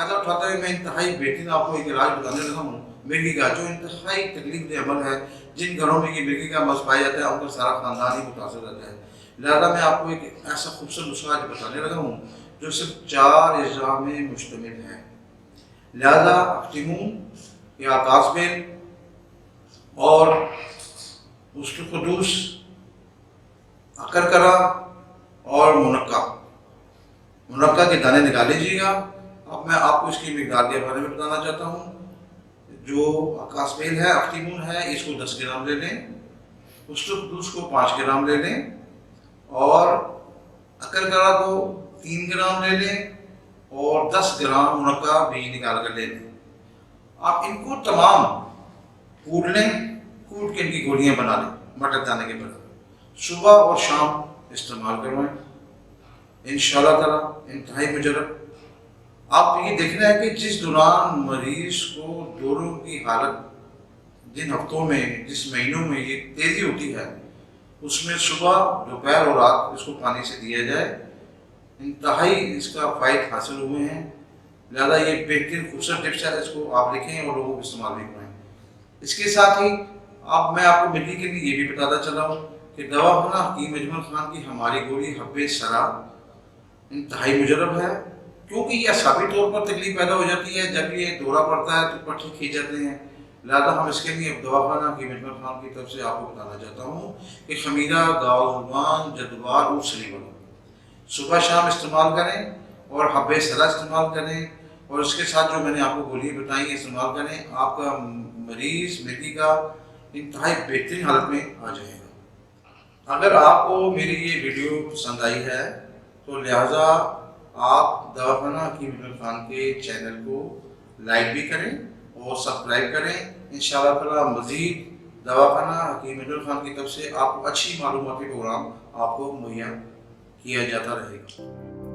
فائدہ اٹھاتے ہوئے میں انتہائی بہترین آپ کو ایک علاج بتانے لگا ہوں مرغی کا، جو انتہائی تکلیف دہ عمل ہے۔ جن گھروں میں یہ مرغی کا مرض پایا جاتا ہے ان کا سارا خاندان ہی متاثر رہتا ہے۔ لہٰذا میں آپ کو ایک ایسا خوبصورت نسخہ آج بتانے لگا ہوں جو صرف 4 اجزاء میں مشتمل ہے۔ لہذا اختمون یا قاسبین اور اس کے قدوس، اکرکرا اور منقع کے دانے نکال لیجیے گا۔ اب میں آپ کو اس کی مقدار کے بارے میں بتانا چاہتا ہوں۔ جو قاسبین ہے، اختمون ہے، اس کو 10 گرام لے لیں، اس کے قدوس کو 5 گرام لے لیں، اور اکرکرا کو 3 گرام لے لیں، اور 10 گرام منقع بھی نکال کر لے لیں۔ آپ ان کو تمام کوٹ لیں، کوٹ کے ان کی گولیاں بنا لیں مٹر دانے کے برابر۔ صبح اور شام استعمال کروائیں، انشاءاللہ تعالیٰ انتہائی مجرب۔ آپ یہ دیکھنا ہے کہ جس دوران مریض کو دوروں کی حالت، جن ہفتوں میں، جس مہینوں میں یہ تیزی ہوتی ہے، اس میں صبح، دوپہر اور رات اس کو پانی سے دیا جائے۔ انتہائی اس کا فائد حاصل ہوئے ہیں۔ لہذا یہ بہترین خوبصورت ٹپس ہے، اس کو آپ لکھیں اور لوگوں کو استعمال بھی کرائیں۔ اس کے ساتھ ہی میں آپ کو مرغی کے لیے یہ بھی بتاتا چلا ہوں کہ دواخانہ حکیم اجمل خان کی ہماری گولی حب سرا انتہائی مجرب ہے، کیونکہ یہ اعصابی طور پر تکلیف پیدا ہو جاتی ہے۔ جب یہ دورہ پڑتا ہے تو پٹھے کھینچ جاتے ہیں۔ لہٰذا ہم اس کے لیے دواخانہ حکیم اجمل خان کی طرف سے آپ کو بتانا چاہتا ہوں کہ خمیرہ، گاؤ زبان، جدوار اور سلیور صبح شام استعمال کریں، اور حب سرا استعمال کریں، اور اس کے ساتھ جو میں نے آپ کو گولیاں بتائیں استعمال کریں۔ آپ کا مریض مرغی کا انتہائی بہترین حالت میں آ جائے گا۔ اگر آپ کو میری یہ ویڈیو پسند آئی ہے تو لہٰذا آپ دواخانہ حکیم اجمل خان کے چینل کو لائک بھی کریں اور سبسکرائب کریں۔ انشاءاللہ تعالیٰ مزید دواخانہ حکیم اجمل خان کی طرف سے آپ کو اچھی معلوماتی پروگرام آپ کو مہیا کیا جاتا رہے گا۔